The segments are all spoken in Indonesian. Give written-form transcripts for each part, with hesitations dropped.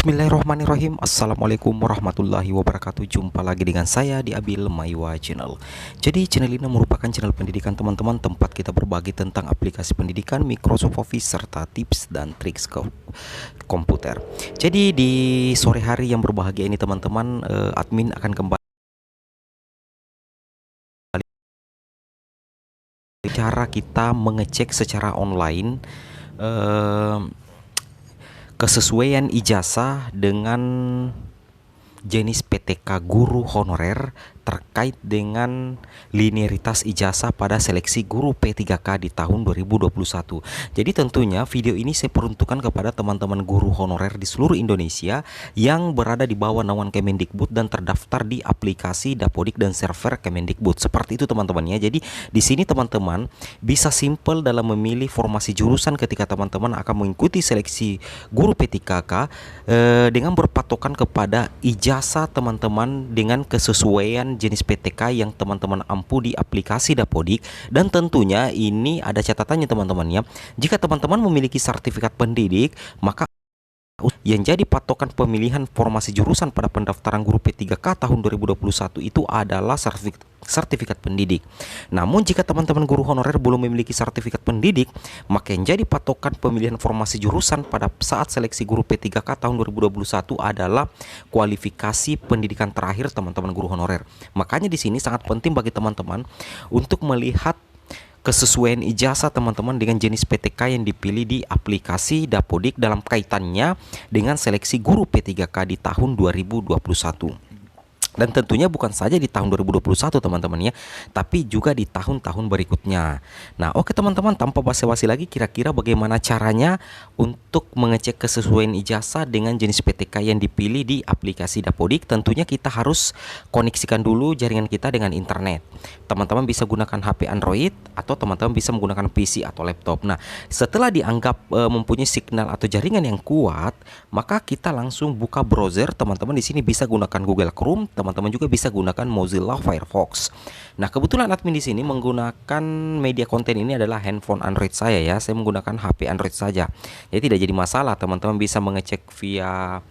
Bismillahirrahmanirrahim. Assalamualaikum warahmatullahi wabarakatuh. Jumpa lagi dengan saya di Abil Maiwa Channel. Jadi channel ini merupakan channel pendidikan teman-teman, tempat kita berbagi tentang aplikasi pendidikan, Microsoft Office, serta tips dan trik komputer. Jadi di sore hari yang berbahagia ini teman-teman, admin akan kembali cara kita mengecek secara online kesesuaian ijazah dengan jenis PTK guru honorer terkait dengan linearitas ijazah pada seleksi guru P3K di tahun 2021. Jadi tentunya video ini saya peruntukkan kepada teman-teman guru honorer di seluruh Indonesia yang berada di bawah naungan Kemendikbud dan terdaftar di aplikasi Dapodik dan server Kemendikbud. Seperti itu teman-teman ya. Jadi di sini teman-teman bisa simple dalam memilih formasi jurusan ketika teman-teman akan mengikuti seleksi guru P3K dengan berpatokan kepada ijazah teman-teman dengan kesesuaian jenis PTK yang teman-teman ampu di aplikasi Dapodik. Dan tentunya ini ada catatannya teman-teman ya. Jika teman-teman memiliki sertifikat pendidik, maka yang jadi patokan pemilihan formasi jurusan pada pendaftaran guru P3K tahun 2021 itu adalah sertifikat pendidik. Namun jika teman-teman guru honorer belum memiliki sertifikat pendidik, maka yang jadi patokan pemilihan formasi jurusan pada saat seleksi guru P3K tahun 2021 adalah kualifikasi pendidikan terakhir teman-teman guru honorer. Makanya di sini sangat penting bagi teman-teman untuk melihat kesesuaian ijazah teman-teman dengan jenis PTK yang dipilih di aplikasi Dapodik dalam kaitannya dengan seleksi guru P3K di tahun 2021. Dan tentunya bukan saja di tahun 2021 teman-teman ya, tapi juga di tahun-tahun berikutnya. Nah oke teman-teman, tanpa basa-basi lagi, kira-kira bagaimana caranya untuk mengecek kesesuaian ijazah dengan jenis PTK yang dipilih di aplikasi Dapodik? Tentunya kita harus koneksikan dulu jaringan kita dengan internet. Teman-teman bisa gunakan HP Android atau teman-teman bisa menggunakan PC atau laptop. Nah setelah dianggap mempunyai signal atau jaringan yang kuat, maka kita langsung buka browser. Teman-teman di sini bisa gunakan Google Chrome, teman-teman juga bisa gunakan Mozilla Firefox. Nah, kebetulan admin di sini menggunakan media konten ini adalah handphone Android saya ya. Saya menggunakan HP Android saja. Jadi tidak jadi masalah, teman-teman bisa mengecek via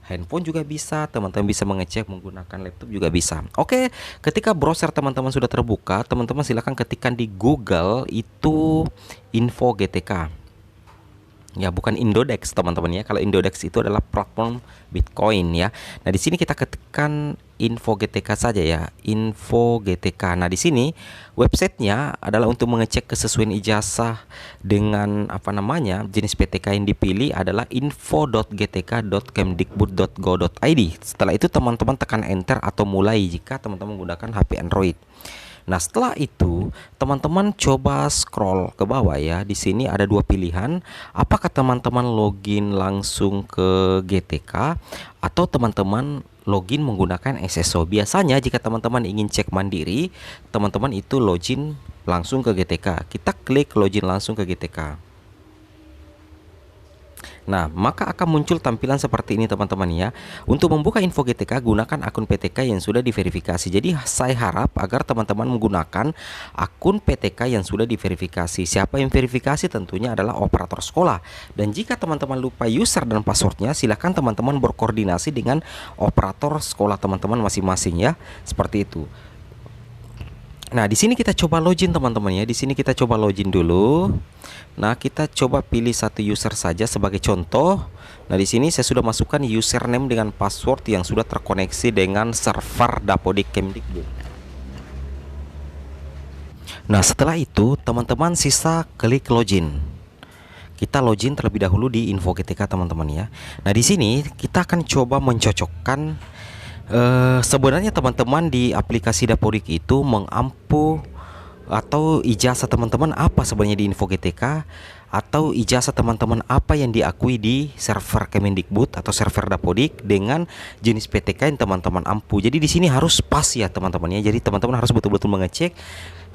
handphone juga bisa, teman-teman bisa mengecek menggunakan laptop juga bisa. Oke, ketika browser teman-teman sudah terbuka, teman-teman silakan ketikkan di Google itu info GTK. Ya, bukan Indodex teman-teman ya. Kalau Indodex itu adalah platform Bitcoin ya. Nah, di sini kita ketikkan info GTK saja ya, info GTK. Nah, di sini websitenya adalah untuk mengecek kesesuaian ijazah dengan jenis PTK yang dipilih adalah info.gtk.kemdikbud.go.id. Setelah itu teman-teman tekan enter atau mulai jika teman-teman menggunakan HP Android. Nah, setelah itu teman-teman coba scroll ke bawah ya. Di sini ada dua pilihan. Apakah teman-teman login langsung ke GTK atau teman-teman login menggunakan SSO? Biasanya jika teman-teman ingin cek mandiri, teman-teman itu login langsung ke GTK. Kita klik login langsung ke GTK. Nah, maka akan muncul tampilan seperti ini teman-teman ya. Untuk membuka info GTK, gunakan akun PTK yang sudah diverifikasi. Jadi saya harap agar teman-teman menggunakan akun PTK yang sudah diverifikasi. Siapa yang verifikasi? Tentunya adalah operator sekolah. Dan jika teman-teman lupa user dan passwordnya, silahkan teman-teman berkoordinasi dengan operator sekolah teman-teman masing-masing ya. Seperti itu. Nah, di sini kita coba login teman-teman ya. Di sini kita coba login dulu. Nah, kita coba pilih satu user saja sebagai contoh. Nah, di sini saya sudah masukkan username dengan password yang sudah terkoneksi dengan server Dapodik Kemdikbud. Nah, setelah itu teman-teman sisa klik login. Kita login terlebih dahulu di info GTK teman-teman ya. Nah, di sini kita akan coba mencocokkan sebenarnya teman-teman di aplikasi Dapodik itu mengampu atau ijazah teman-teman apa sebenarnya di info GTK, atau ijazah teman-teman apa yang diakui di server Kemendikbud atau server Dapodik dengan jenis PTK yang teman-teman ampu. Jadi di sini harus pas ya teman-teman ya. Jadi teman-teman harus betul-betul mengecek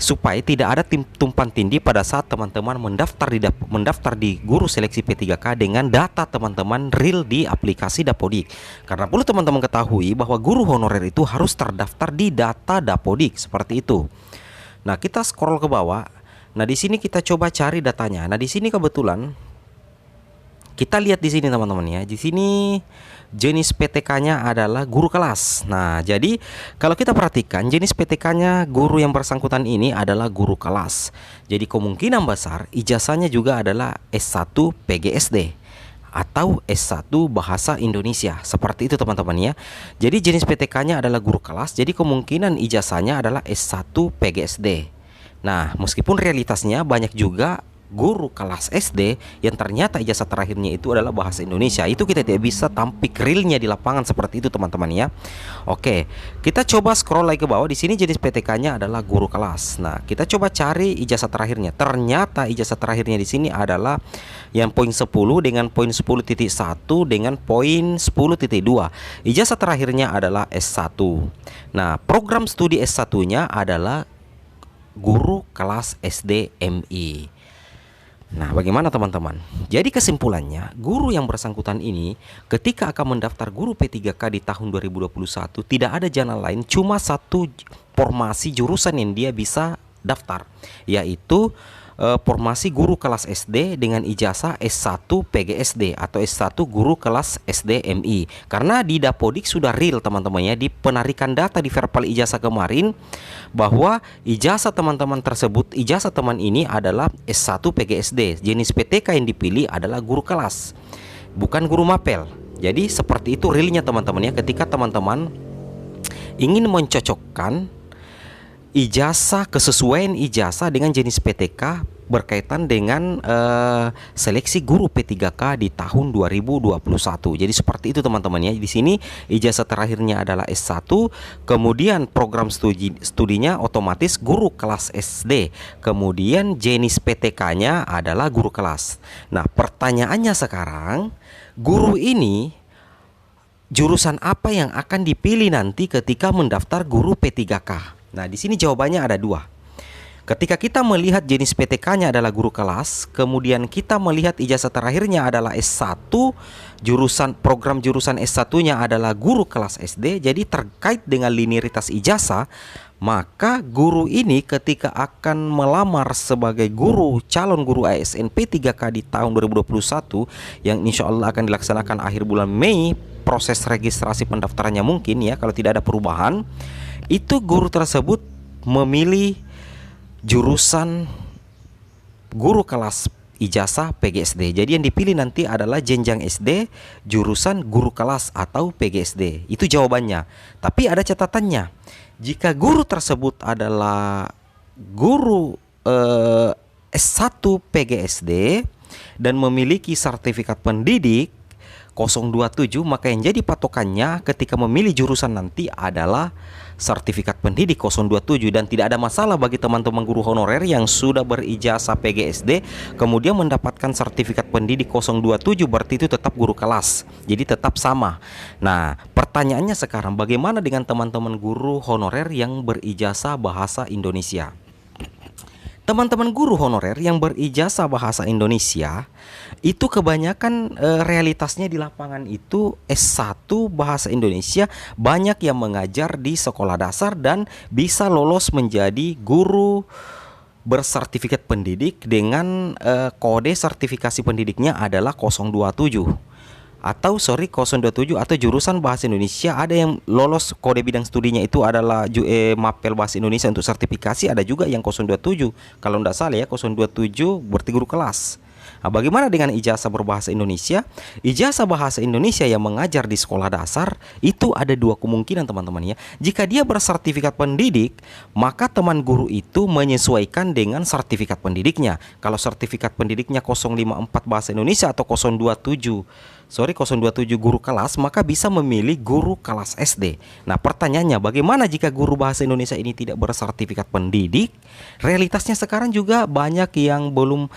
supaya tidak ada tumpang tindih pada saat teman-teman mendaftar di guru seleksi P3K dengan data teman-teman real di aplikasi Dapodik. Karena perlu teman-teman ketahui bahwa guru honorer itu harus terdaftar di data Dapodik seperti itu. Nah, kita scroll ke bawah. Nah, di sini kita coba cari datanya. Nah, di sini kebetulan Kita lihat di sini teman-teman ya. Di sini jenis PTK-nya adalah guru kelas. Nah, jadi kalau kita perhatikan jenis PTK-nya guru yang bersangkutan ini adalah guru kelas. Jadi kemungkinan besar ijazahnya juga adalah S1 PGSD atau S1 Bahasa Indonesia. Seperti itu teman-teman ya. Jadi jenis PTK-nya adalah guru kelas. Jadi kemungkinan ijazahnya adalah S1 PGSD. Nah, meskipun realitasnya banyak juga guru kelas SD yang ternyata ijazah terakhirnya itu adalah bahasa Indonesia. Itu kita tidak bisa tampik realnya di lapangan seperti itu teman-teman ya. Oke, kita coba scroll lagi ke bawah. Di sini jenis PTK-nya adalah guru kelas. Nah, kita coba cari ijazah terakhirnya. Ternyata ijazah terakhirnya di sini adalah yang poin 10 dengan poin 10.1 dengan poin 10.2. Ijazah terakhirnya adalah S1. Nah, program studi S1-nya adalah guru kelas SD MI. Nah, bagaimana teman-teman? Jadi kesimpulannya, guru yang bersangkutan ini ketika akan mendaftar guru P3K di tahun 2021 tidak ada jalan lain, cuma satu formasi jurusan yang dia bisa daftar, yaitu formasi guru kelas SD dengan ijazah S1 PGSD atau S1 guru kelas SD MI. Karena di Dapodik sudah real teman-teman ya, di penarikan data di verbal ijazah kemarin bahwa ijazah teman-teman tersebut, ijazah teman ini adalah S1 PGSD. Jenis PTK yang dipilih adalah guru kelas, bukan guru mapel. Jadi seperti itu realnya teman-teman ya, ketika teman-teman ingin mencocokkan ijazah, kesesuaian ijazah dengan jenis PTK berkaitan dengan seleksi guru P3K di tahun 2021. Jadi seperti itu teman-teman ya. Di sini ijazah terakhirnya adalah S1, kemudian program studinya otomatis guru kelas SD, kemudian jenis PTK-nya adalah guru kelas. Nah, pertanyaannya sekarang, guru ini jurusan apa yang akan dipilih nanti ketika mendaftar guru P3K? Nah, di sini jawabannya ada dua. Ketika kita melihat jenis PTK-nya adalah guru kelas, kemudian kita melihat ijazah terakhirnya adalah S1, program jurusan S1-nya adalah guru kelas SD, jadi terkait dengan linearitas ijazah, maka guru ini ketika akan melamar sebagai calon guru ASN P3K di tahun 2021 yang insya Allah akan dilaksanakan akhir bulan Mei, proses registrasi pendaftarannya mungkin ya kalau tidak ada perubahan, itu guru tersebut memilih jurusan guru kelas ijazah PGSD. Jadi yang dipilih nanti adalah jenjang SD jurusan guru kelas atau PGSD. Itu jawabannya. Tapi ada catatannya. Jika guru tersebut adalah guru S1 PGSD dan memiliki sertifikat pendidik 027, maka yang jadi patokannya ketika memilih jurusan nanti adalah sertifikat pendidik 027. Dan tidak ada masalah bagi teman-teman guru honorer yang sudah berijazah PGSD kemudian mendapatkan sertifikat pendidik 027, berarti itu tetap guru kelas, jadi tetap sama. Nah, pertanyaannya sekarang, bagaimana dengan teman-teman guru honorer yang berijazah bahasa Indonesia? Teman-teman guru honorer yang berijazah bahasa Indonesia itu kebanyakan realitasnya di lapangan itu S1 bahasa Indonesia, banyak yang mengajar di sekolah dasar dan bisa lolos menjadi guru bersertifikat pendidik dengan kode sertifikasi pendidiknya adalah 027 atau jurusan bahasa Indonesia. Ada yang lolos kode bidang studinya itu adalah mapel bahasa Indonesia untuk sertifikasi, ada juga yang 027. Kalau tidak salah ya 027 berarti guru kelas. Nah, bagaimana dengan ijazah berbahasa Indonesia? Ijazah bahasa Indonesia yang mengajar di sekolah dasar itu ada dua kemungkinan teman-teman ya. Jika dia bersertifikat pendidik, maka teman guru itu menyesuaikan dengan sertifikat pendidiknya. Kalau sertifikat pendidiknya 054 bahasa Indonesia atau 027 guru kelas, maka bisa memilih guru kelas SD. Nah, pertanyaannya bagaimana jika guru bahasa Indonesia ini tidak bersertifikat pendidik? Realitasnya sekarang juga banyak yang belum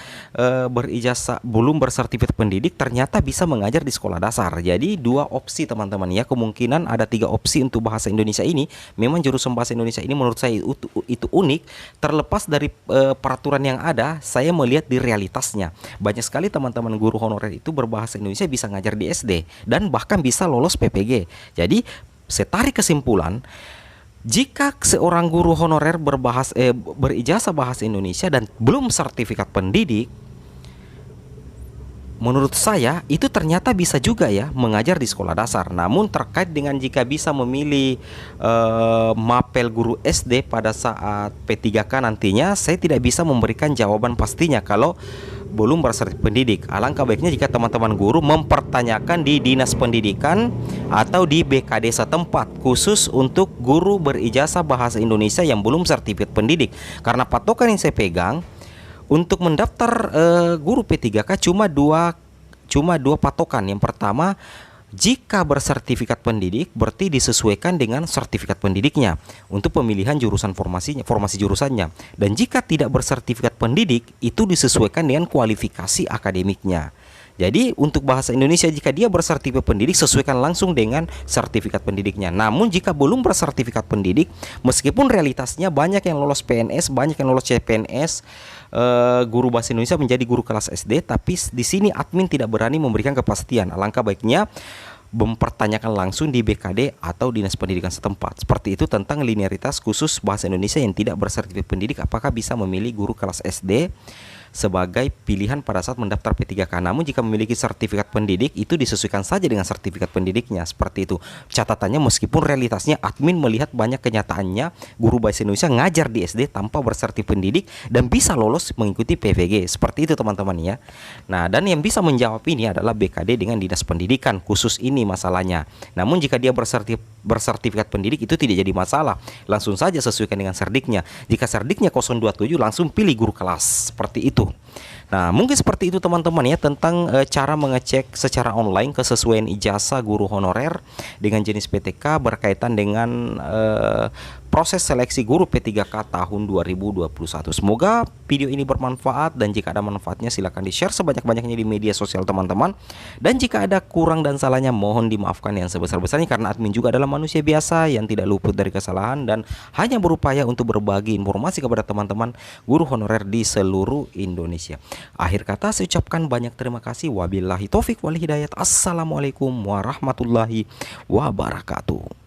belum bersertifikat pendidik ternyata bisa mengajar di sekolah dasar. Jadi dua opsi teman-teman ya, kemungkinan ada tiga opsi untuk bahasa Indonesia ini. Memang jurusan bahasa Indonesia ini menurut saya itu unik, terlepas dari peraturan yang ada. Saya melihat di realitasnya banyak sekali teman-teman guru honorer itu berbahasa Indonesia bisa ngajar di SD dan bahkan bisa lolos PPG. Jadi saya tarik kesimpulan, jika seorang guru honorer berijazah bahasa Indonesia dan belum sertifikat pendidik, Menurut saya itu ternyata bisa juga ya mengajar di sekolah dasar. Namun terkait dengan jika bisa memilih mapel guru SD pada saat P3K nantinya, saya tidak bisa memberikan jawaban pastinya kalau belum bersertifikat pendidik. Alangkah baiknya jika teman-teman guru mempertanyakan di dinas pendidikan atau di BKD setempat khusus untuk guru berijazah bahasa Indonesia yang belum sertifikat pendidik. Karena patokan yang saya pegang untuk mendaftar guru P3K cuma dua patokan. Yang pertama, jika bersertifikat pendidik berarti disesuaikan dengan sertifikat pendidiknya untuk pemilihan jurusan formasi jurusannya. Dan jika tidak bersertifikat pendidik itu disesuaikan dengan kualifikasi akademiknya. Jadi untuk bahasa Indonesia jika dia bersertifikat pendidik sesuaikan langsung dengan sertifikat pendidiknya. Namun jika belum bersertifikat pendidik, meskipun realitasnya banyak yang lolos PNS, banyak yang lolos CPNS, guru bahasa Indonesia menjadi guru kelas SD, tapi di sini admin tidak berani memberikan kepastian. Alangkah baiknya mempertanyakan langsung di BKD atau dinas pendidikan setempat. Seperti itu tentang linearitas khusus bahasa Indonesia yang tidak bersertifikat pendidik, apakah bisa memilih guru kelas SD sebagai pilihan pada saat mendaftar P3K. Namun jika memiliki sertifikat pendidik itu disesuaikan saja dengan sertifikat pendidiknya. Seperti itu. Catatannya meskipun realitasnya admin melihat banyak kenyataannya guru bahasa Indonesia ngajar di SD tanpa bersertifikat pendidik dan bisa lolos mengikuti PVG. Seperti itu teman-teman ya. Nah, dan yang bisa menjawab ini adalah BKD dengan dinas pendidikan khusus ini masalahnya. Namun jika dia bersertifikat pendidik itu tidak jadi masalah. Langsung saja sesuaikan dengan serdiknya. Jika serdiknya 027 langsung pilih guru kelas. Seperti itu. Nah, mungkin seperti itu teman-teman ya tentang cara mengecek secara online kesesuaian ijazah guru honorer dengan jenis PTK berkaitan dengan proses seleksi guru P3K tahun 2021. Semoga video ini bermanfaat dan jika ada manfaatnya silakan di-share sebanyak-banyaknya di media sosial teman-teman. Dan jika ada kurang dan salahnya mohon dimaafkan yang sebesar-besarnya karena admin juga adalah manusia biasa yang tidak luput dari kesalahan dan hanya berupaya untuk berbagi informasi kepada teman-teman guru honorer di seluruh Indonesia. Akhir kata saya ucapkan banyak terima kasih. Wabillahi taufik wal hidayat. Assalamualaikum warahmatullahi wabarakatuh.